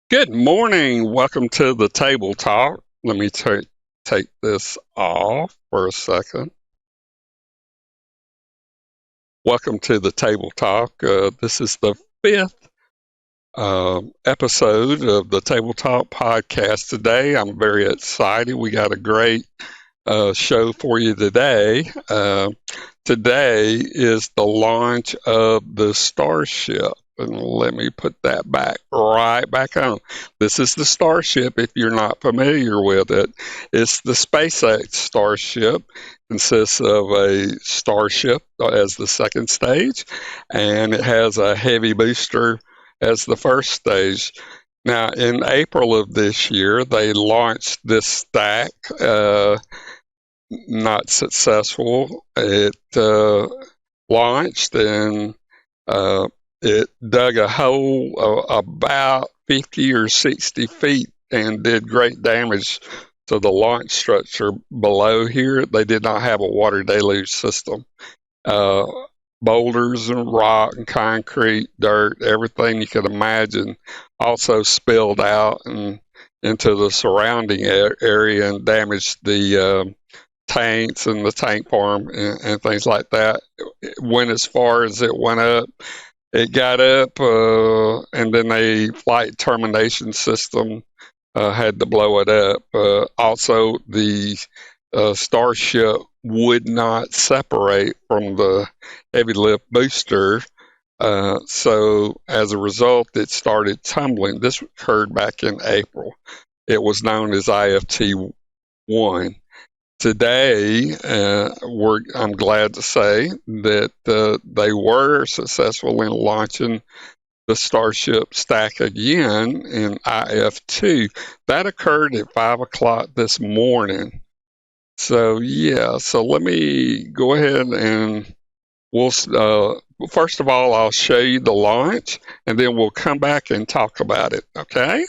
Good morning. Welcome to the table talk. Let me take this off for a second. Welcome to the table talk. This is the fifth episode of the Table Talk podcast today. I'm very excited. We got a great show for you today. Today is the launch of the Starship. And let me put that right back on. This is the Starship, if you're not familiar with it. It's the SpaceX Starship. Consists of a Starship as the second stage, and it has a heavy booster as the first stage. Now, in April of this year, they launched this stack. Not successful. It launched and it dug a hole about 50 or 60 feet and did great damage to the launch structure below here. They did not have a water deluge system. Uh, Boulders and rock and concrete, dirt, everything you could imagine also spilled out and into the surrounding area and damaged the tanks and the tank farm and things like that. It went as far as it went up. It got up, and then a flight termination system had to blow it up. Also, the Starship would not separate from the heavy lift booster. So, as a result, it started tumbling. This occurred back in April. It was known as IFT-1. Today, I'm glad to say that they were successful in launching the Starship stack again in IF2. That occurred at 5 o'clock this morning. So, yeah, so let me go ahead and first of all, I'll show you the launch and then we'll come back and talk about it, okay?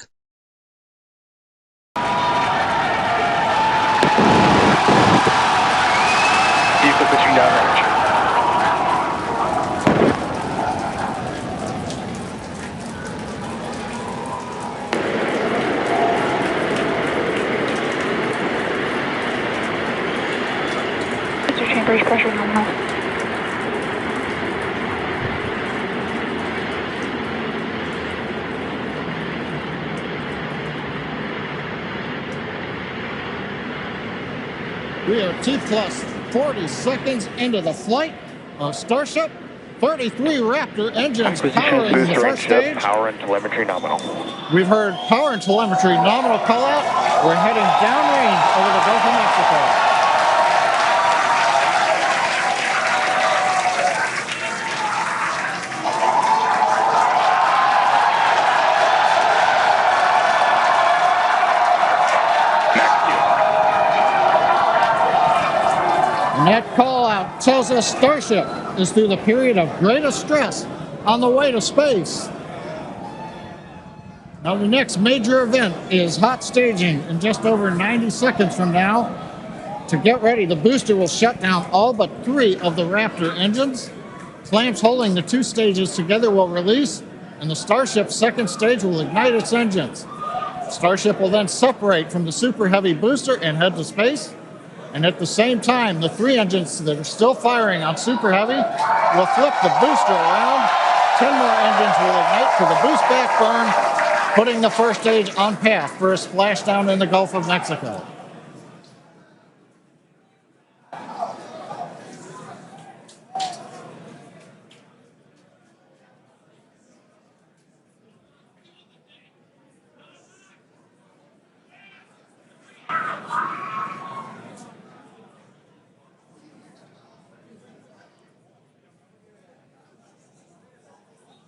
Vehicle pitching downrange. Booster chambers pressure nominal. We are T plus 40 seconds into the flight of Starship. 33 Raptor engines powering the Booster first stage. Power and telemetry nominal. We've heard power and telemetry nominal call out. We're heading downrange over the Gulf of Mexico. And that call out tells us Starship is through the period of greatest stress on the way to space. Now the next major event is hot staging in just over 90 seconds from now. To get ready, the booster will shut down all but 3 of the Raptor engines. Clamps holding the 2 stages together will release, and the Starship's second stage will ignite its engines. Starship will then separate from the Super Heavy booster and head to space. And at the same time, the 3 engines that are still firing on Super Heavy will flip the booster around. 10 more engines will ignite for the boost back burn, putting the first stage on path for a splashdown in the Gulf of Mexico.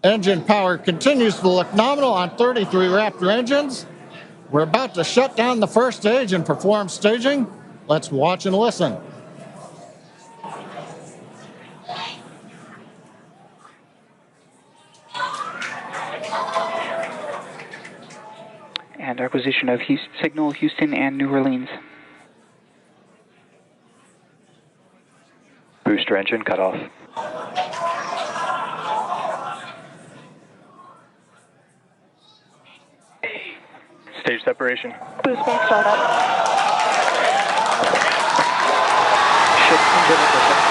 Engine power continues to look nominal on 33 Raptor engines. We're about to shut down the first stage and perform staging. Let's watch and listen. And acquisition of signal Houston and New Orleans. Booster engine cut off. Stage separation. Boost bank startup. Ship comes in position.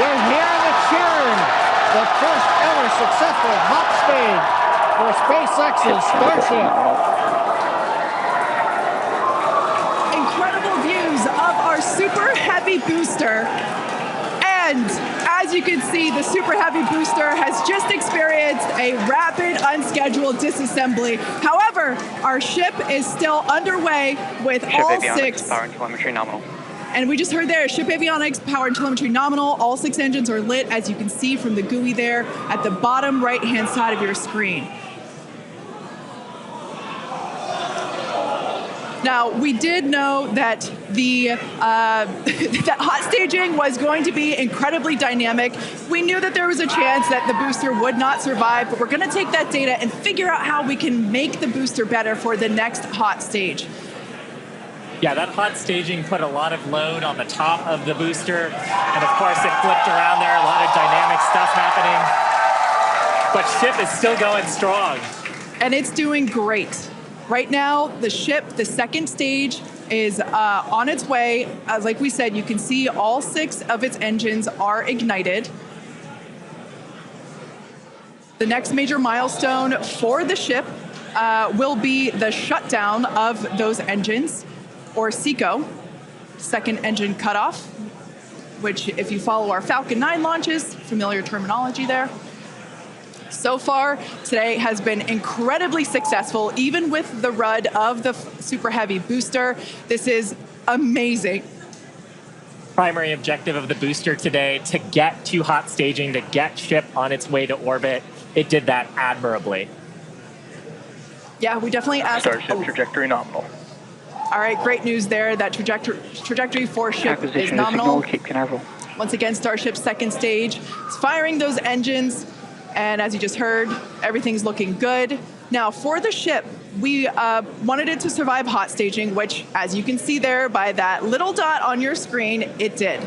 You're hearing the cheering. The first ever successful hot stage for SpaceX's Starship. Incredible views of our Super Heavy booster. And as you can see, the Super Heavy booster has just experienced a rapid, unscheduled disassembly. However, our ship is still underway with Ship all avionics, six. power and telemetry nominal. And we just heard there, ship avionics, power and telemetry nominal. All 6 engines are lit, as you can see from the GUI there at the bottom right-hand side of your screen. Now, we did know that the that hot staging was going to be incredibly dynamic. We knew that there was a chance that the booster would not survive, but we're going to take that data and figure out how we can make the booster better for the next hot stage. Yeah, that hot staging put a lot of load on the top of the booster, and of course it flipped around there, a lot of dynamic stuff happening. But ship is still going strong. And it's doing great. Right now, the ship, the second stage, is on its way. Like we said, you can see all 6 of its engines are ignited. The next major milestone for the ship will be the shutdown of those engines, or SECO, second engine cutoff, which if you follow our Falcon 9 launches, familiar terminology there. So far, today has been incredibly successful, even with the RUD of the Super Heavy booster. This is amazing. Primary objective of the booster today, to get to hot staging, to get ship on its way to orbit. It did that admirably. Yeah, we definitely asked. Starship trajectory nominal. All right, great news there. That trajectory for ship is Acquisition of nominal. signal, Cape Canaveral. Once again, Starship's second stage. It's firing those engines, and as you just heard, everything's looking good. Now, for the ship, we wanted it to survive hot staging, which, as you can see there by that little dot on your screen, it did.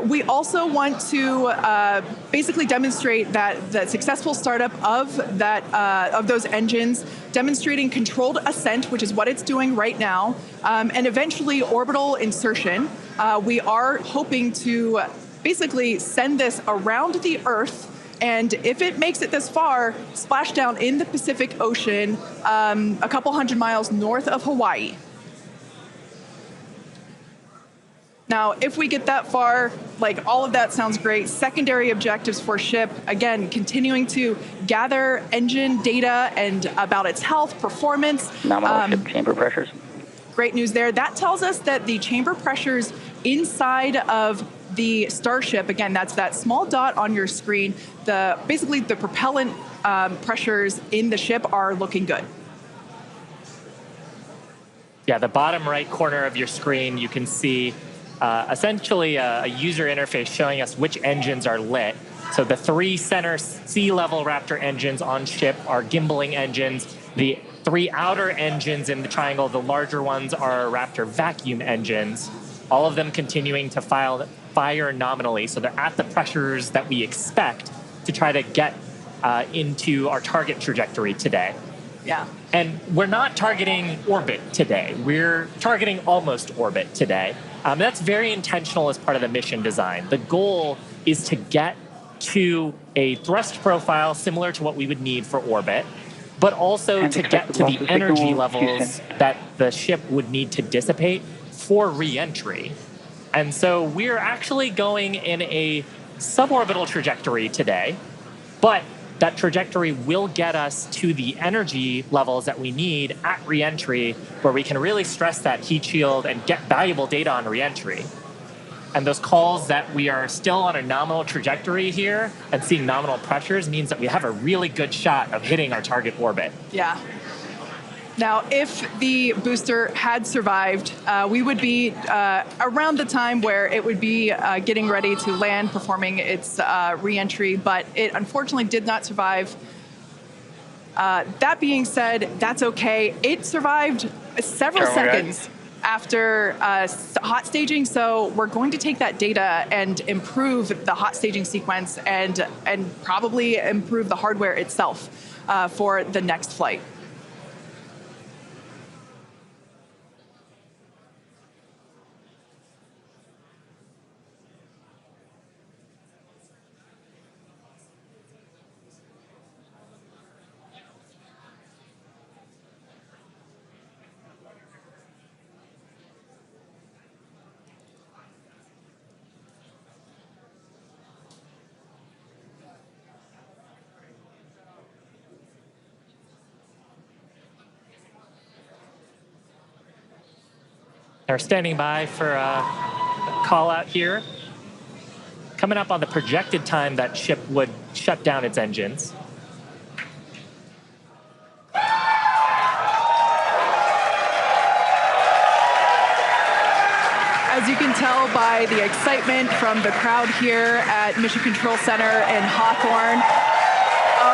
We also want to basically demonstrate that the successful startup of those engines, demonstrating controlled ascent, which is what it's doing right now, and eventually orbital insertion. We are hoping to basically send this around the Earth, and if it makes it this far, splash down in the Pacific Ocean, a couple hundred miles north of Hawaii. Now, if we get that far, like all of that sounds great. Secondary objectives for ship, again, continuing to gather engine data and about its health, performance. Nominal ship chamber pressures. Great news there. That tells us that the chamber pressures inside of the Starship, again, that's that small dot on your screen, basically the propellant pressures in the ship are looking good. Yeah, the bottom right corner of your screen, you can see essentially a user interface showing us which engines are lit. So the 3 center sea level Raptor engines on ship are gimbaling engines. The 3 outer engines in the triangle, the larger ones, are Raptor vacuum engines. All of them continuing to fire nominally. So they're at the pressures that we expect to try to get into our target trajectory today. Yeah. And we're not targeting orbit today. We're targeting almost orbit today. That's very intentional as part of the mission design. The goal is to get to a thrust profile similar to what we would need for orbit, but also to get to the energy levels that the ship would need to dissipate for re-entry. And so we're actually going in a suborbital trajectory today, but that trajectory will get us to the energy levels that we need at re-entry, where we can really stress that heat shield and get valuable data on re-entry. And those calls that we are still on a nominal trajectory here and seeing nominal pressures means that we have a really good shot of hitting our target orbit. Yeah. Now, if the booster had survived, we would be around the time where it would be getting ready to land, performing its re-entry, but it unfortunately did not survive. That being said, that's okay. It survived several seconds after hot staging. So we're going to take that data and improve the hot staging sequence and probably improve the hardware itself for the next flight. They're standing by for a call out here. Coming up on the projected time that ship would shut down its engines. As you can tell by the excitement from the crowd here at Mission Control Center in Hawthorne,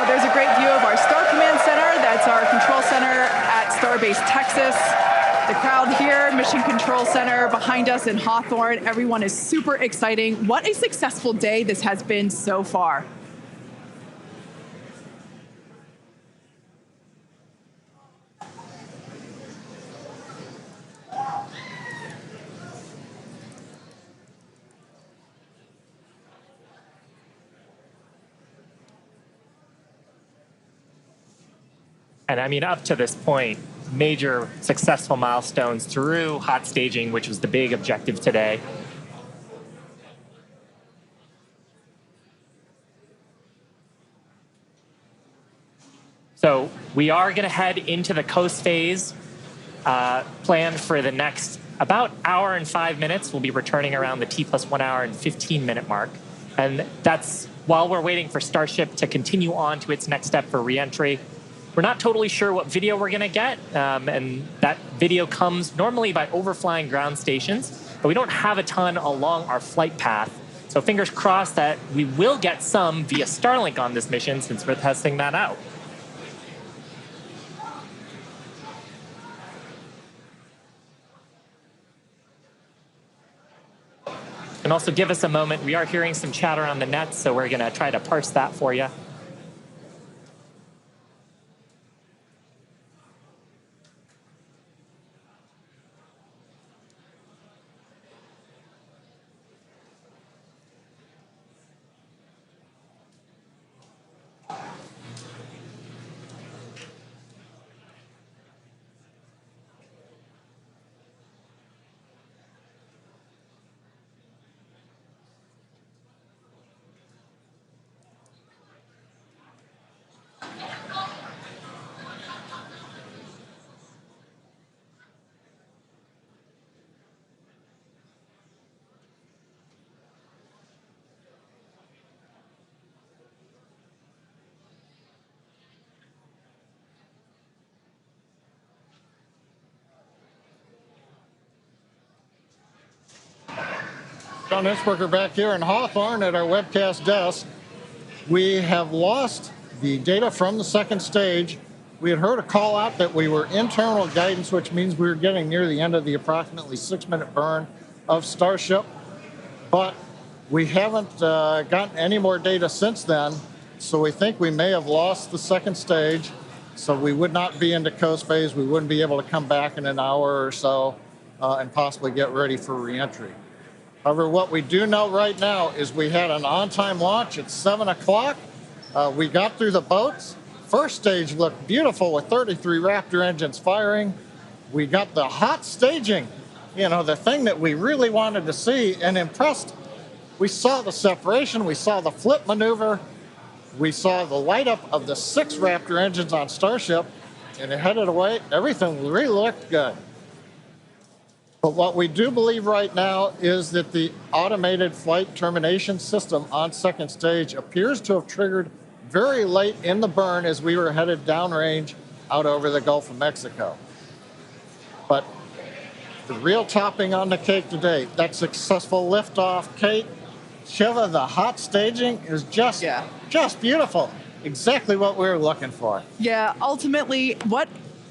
there's a great view of our Star Command Center. That's our control center at Starbase Texas. The crowd here, Mission Control Center behind us in Hawthorne. Everyone is super exciting. What a successful day this has been so far. And I mean, up to this point, major successful milestones through hot staging, which was the big objective today. So we are going to head into the coast phase, planned for the next about hour and 5 minutes. We'll be returning around the T+1 hour and 15-minute mark. And that's while we're waiting for Starship to continue on to its next step for reentry. We're not totally sure what video we're going to get, and that video comes normally by overflying ground stations, but we don't have a ton along our flight path. So fingers crossed that we will get some via Starlink on this mission since we're testing that out. And also give us a moment. We are hearing some chatter on the net, so we're going to try to parse that for you. John Innsbrucker back here in Hawthorne at our webcast desk. We have lost the data from the second stage. We had heard a call out that we were in terminal guidance, which means we were getting near the end of the approximately 6-minute burn of Starship. But we haven't gotten any more data since then, so we think we may have lost the second stage. So we would not be into coast phase. We wouldn't be able to come back in an hour or so and possibly get ready for reentry. However, what we do know right now is we had an on-time launch at 7 o'clock. We got through the boats. First stage looked beautiful with 33 Raptor engines firing. We got the hot staging, you know, the thing that we really wanted to see and impressed. We saw the separation. We saw the flip maneuver. We saw the light up of the 6 Raptor engines on Starship, and it headed away. Everything really looked good. But what we do believe right now is that the automated flight termination system on second stage appears to have triggered very late in the burn as we were headed downrange out over the Gulf of Mexico. But the real topping on the cake today, that successful liftoff, Kate, Shiva, the hot staging is just beautiful. Exactly what we were looking for. Yeah, ultimately, what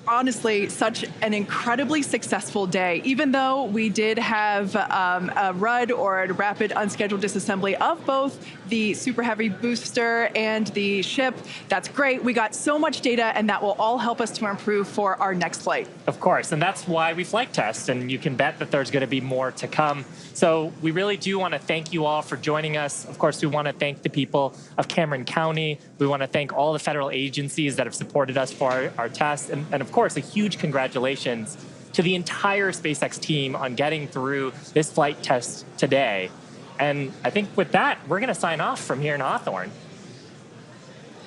honestly such an incredibly successful day. Even though we did have a RUD, or a rapid unscheduled disassembly, of both the Super Heavy booster and the ship, that's great. We got so much data, and that will all help us to improve for our next flight. Of course, and that's why we flight test, and you can bet that there's going to be more to come. So we really do want to thank you all for joining us. Of course, we want to thank the people of Cameron County. We want to thank all the federal agencies that have supported us for our test. And of course, a huge congratulations to the entire SpaceX team on getting through this flight test today. And I think with that, we're going to sign off from here in Hawthorne.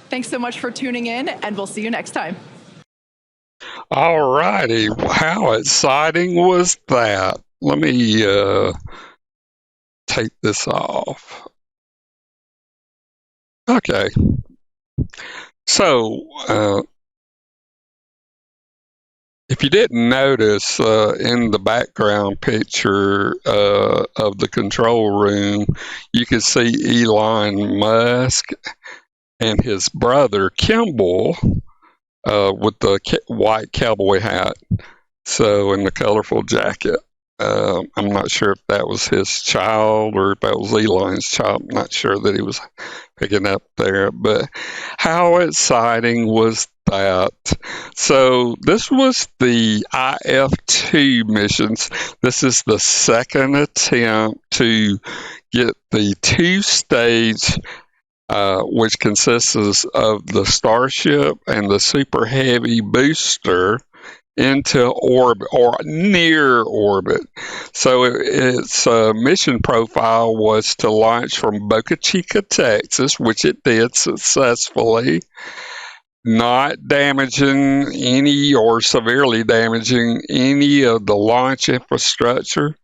Thanks so much for tuning in, and we'll see you next time. All righty. How exciting was that? Let me take this off. Okay. So, if you didn't notice, in the background picture of the control room, you can see Elon Musk and his brother Kimball with the white cowboy hat, so in the colorful jacket. I'm not sure if that was his child or if that was Elon's child. I'm not sure that he was picking up there, but how exciting was that? So this was the IF-2 missions. This is the second attempt to get the two-stage, which consists of the Starship and the Super Heavy booster, into orbit or near orbit. So its mission profile was to launch from Boca Chica, Texas, which it did successfully, not damaging any or severely damaging any of the launch infrastructure,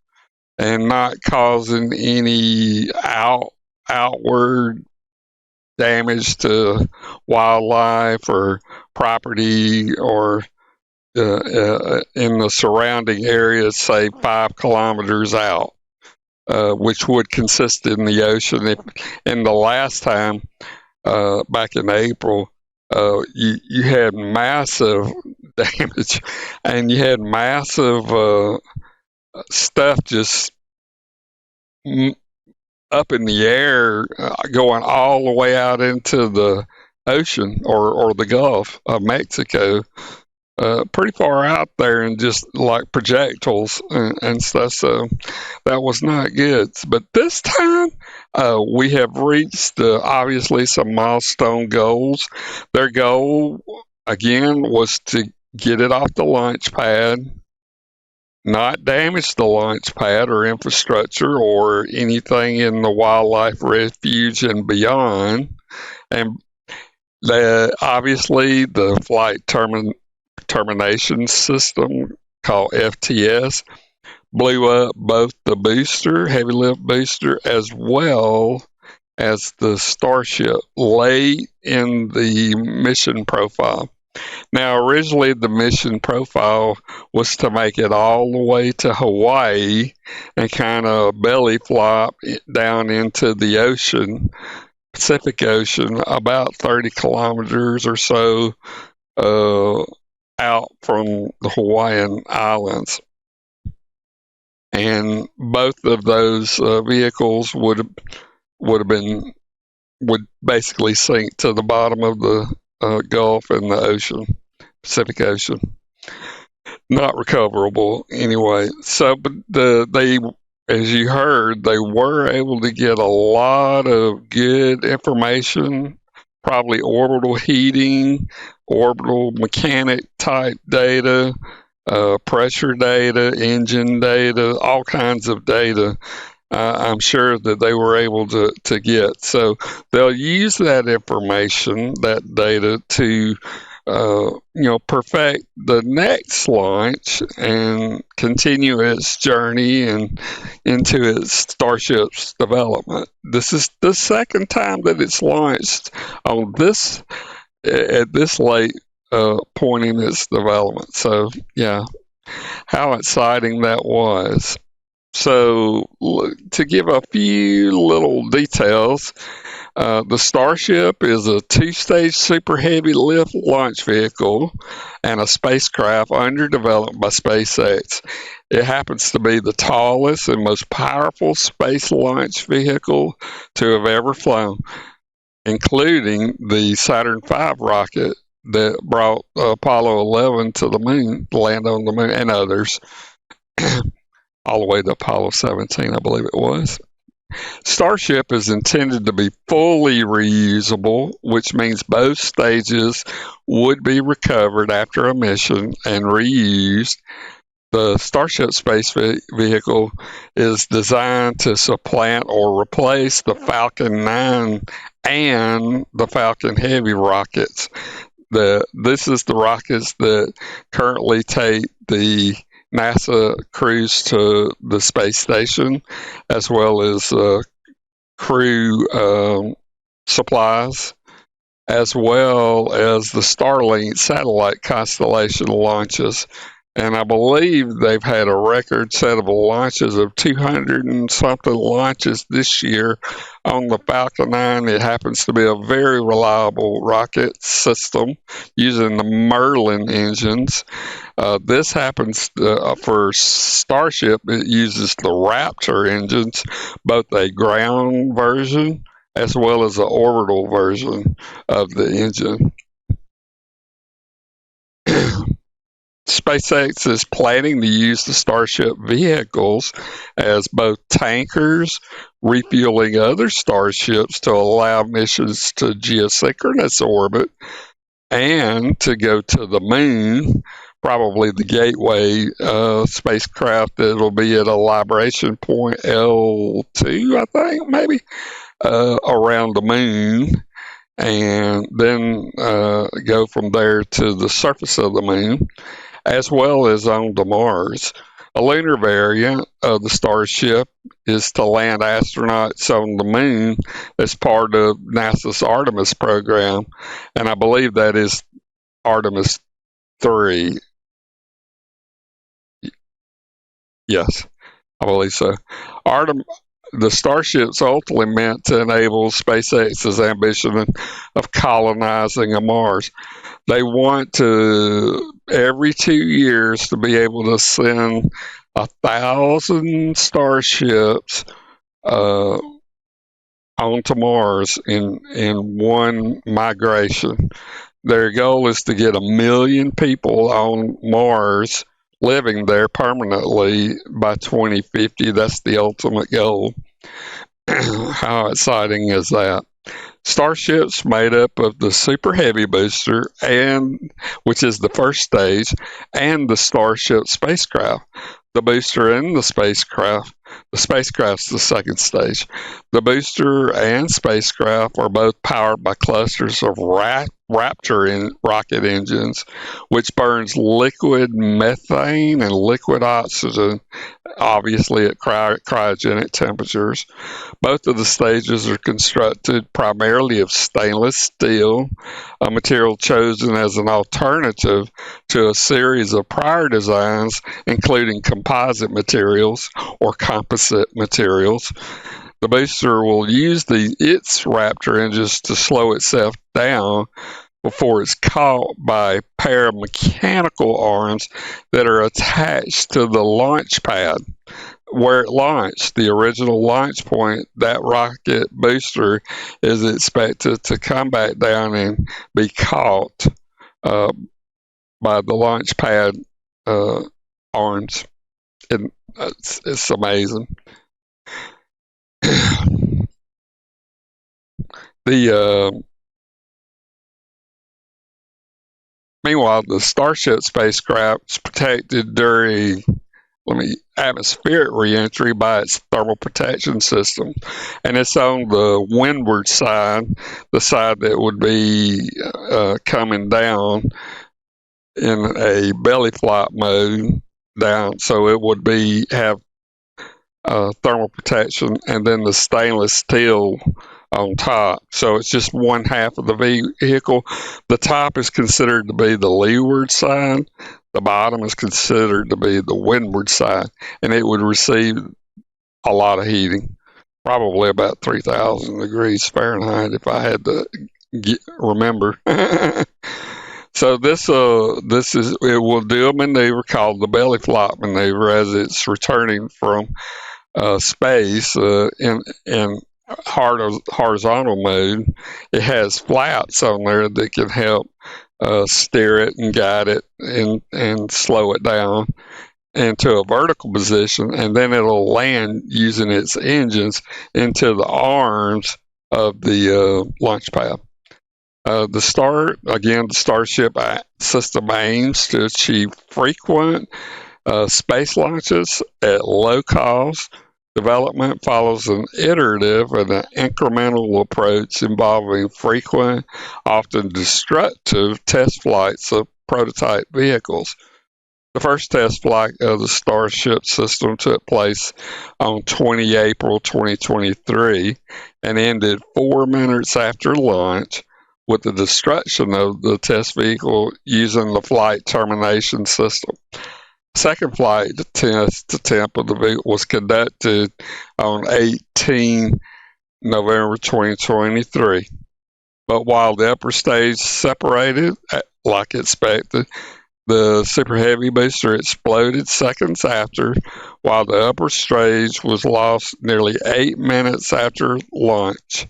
and not causing any outward damage to wildlife or property or in the surrounding areas, say 5 kilometers out, which would consist in the ocean. And the last time, back in April, you had massive damage, and you had massive stuff just up in the air, going all the way out into the ocean or the Gulf of Mexico. Pretty far out there, and just like projectiles and stuff. So that was not good. But this time, we have reached obviously some milestone goals. Their goal, again, was to get it off the launch pad, not damage the launch pad or infrastructure or anything in the wildlife refuge and beyond. And obviously, the flight termination system, called FTS, blew up both the booster, heavy lift booster, as well as the Starship late in the mission profile. Now, originally the mission profile was to make it all the way to Hawaii and kind of belly flop down into the ocean, Pacific Ocean, about 30 kilometers or so out from the Hawaiian Islands. And both of those vehicles would basically sink to the bottom of the Gulf and the ocean, Pacific Ocean. Not recoverable anyway. So, but they, as you heard, they were able to get a lot of good information, probably orbital heating, orbital mechanic type data, pressure data, engine data, all kinds of data. I'm sure that they were able to get. So they'll use that information, that data, to perfect the next launch and continue its journey and into its Starship's development. This is the second time that it's launched on this at this late point in its development. So yeah, how exciting that was. So, to give a few little details, the Starship is a two-stage super heavy lift launch vehicle and a spacecraft under development by SpaceX. It happens to be the tallest and most powerful space launch vehicle to have ever flown, including the Saturn V rocket that brought Apollo 11 to the moon, to land on the moon, and others, all the way to Apollo 17, I believe it was. Starship is intended to be fully reusable, which means both stages would be recovered after a mission and reused. The Starship space vehicle is designed to supplant or replace the Falcon 9 and the Falcon Heavy rockets. This is the rockets that currently take the NASA crews to the space station, as well as crew supplies, as well as the Starlink satellite constellation launches. And I believe they've had a record set of launches of 200 and something launches this year on the Falcon 9. It happens to be a very reliable rocket system using the Merlin engines. This happens for Starship, it uses the Raptor engines, both a ground version as well as an orbital version of the engine. SpaceX is planning to use the Starship vehicles as both tankers, refueling other starships to allow missions to geosynchronous orbit and to go to the moon, probably the gateway spacecraft that will be at a libration point L2, I think, maybe, around the moon, and then go from there to the surface of the moon, as well as on to Mars. A lunar variant of the Starship is to land astronauts on the moon as part of NASA's Artemis program, and I believe that is Artemis 3. Yes, I believe so. The Starship's ultimately meant to enable SpaceX's ambition of colonizing a Mars. They want to, every 2 years, to be able to send 1,000 starships onto Mars in one migration. Their goal is to get 1 million people on Mars living there permanently by 2050. That's the ultimate goal. How exciting is that? Starship's made up of the Super Heavy booster, which is the first stage, and the Starship spacecraft. The booster and the spacecraft's the second stage. The booster and spacecraft are both powered by clusters of Raptor rocket engines, which burns liquid methane and liquid oxygen, obviously at cryogenic temperatures. Both of the stages are constructed primarily of stainless steel, a material chosen as an alternative to a series of prior designs, including composite materials or composite materials. The booster will use its Raptor engines to slow itself down before it's caught by a pair of mechanical arms that are attached to the launch pad. Where it launched, the original launch point, that rocket booster is expected to come back down and be caught by the launch pad arms. It's amazing. Meanwhile, the Starship spacecraft is protected during atmospheric reentry by its thermal protection system, and it's on the windward side, the side that would be coming down in a belly flop mode down, so it would have thermal protection, and then the stainless steel on top. So it's just one half of the vehicle. The top is considered to be the leeward side. The bottom is considered to be the windward side, and it would receive a lot of heating, probably about 3,000 degrees Fahrenheit if I had to remember. So this is, it will do a maneuver called the belly flop maneuver as it's returning from space in horizontal mode. It has flaps on there that can help steer it and guide it and slow it down into a vertical position, and then it'll land using its engines into the arms of the launch pad. The Starship system aims to achieve frequent space launches at low cost. Development follows an iterative and an incremental approach involving frequent, often destructive test flights of prototype vehicles. The first test flight of the Starship system took place on 20 April 2023 and ended 4 minutes after launch with the destruction of the test vehicle using the flight termination system. Second flight test attempt of the vehicle was conducted on 18 November 2023. But while the upper stage separated, like expected, the Super Heavy booster exploded seconds after, while the upper stage was lost nearly 8 minutes after launch.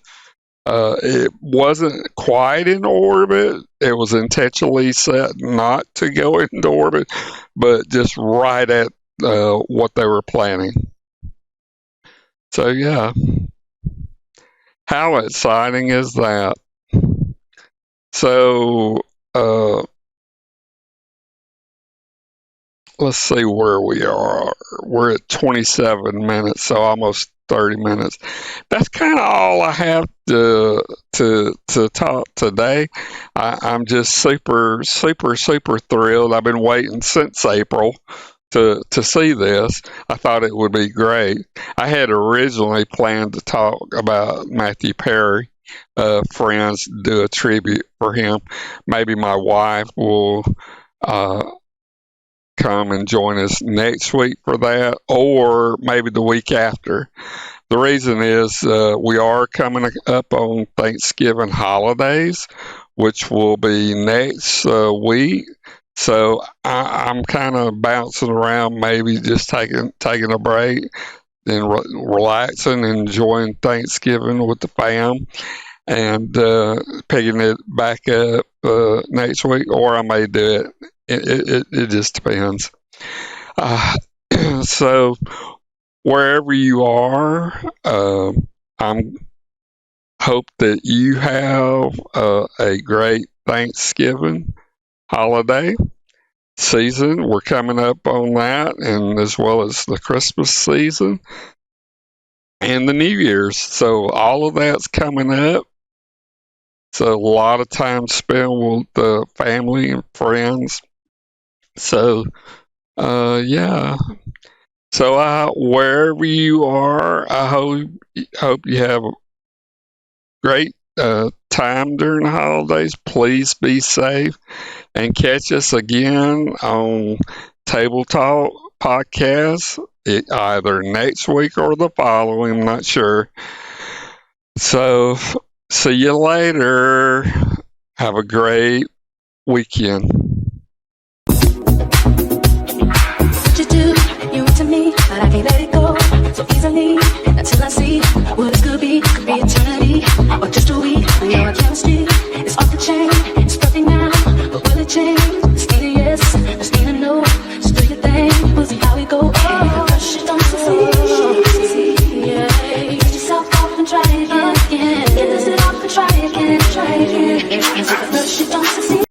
It wasn't quite in orbit. It was intentionally set not to go into orbit, but just right at what they were planning. So yeah, how exciting is that? So let's see where we are. We're at 27 minutes, so almost 30 minutes. That's kind of all I have to talk today. I'm just super thrilled. I've been waiting since April to see this. I thought it would be great. I had originally planned to talk about Matthew Perry. Friends, do a tribute for him. Maybe my wife will come and join us next week for that, or maybe the week after. The reason is we are coming up on Thanksgiving holidays, which will be next week. So I'm kind of bouncing around, maybe just taking a break and relaxing, enjoying Thanksgiving with the fam, and picking it back up next week, or I may do it. It just depends. So wherever you are, I'm hope that you have a great Thanksgiving holiday season. We're coming up on that, and as well as the Christmas season and the New Year's. So all of that's coming up. So a lot of time spent with the family and friends. So, yeah. So, wherever you are, I hope you have a great time during the holidays. Please be safe, and catch us again on Table Talk Podcast, either next week or the following. I'm not sure. So, see you later. Have a great weekend. But I can't let it go so easily until I see what it could be eternity or just a week. We know our chemistry is off the chain, it's perfect now, but will it change? Just need a yes, just need a no, just do your thing, we'll see how we go. Oh, rush it, don't succeed, yeah. Get yourself off and try again, get this it off and try again, rush it, don't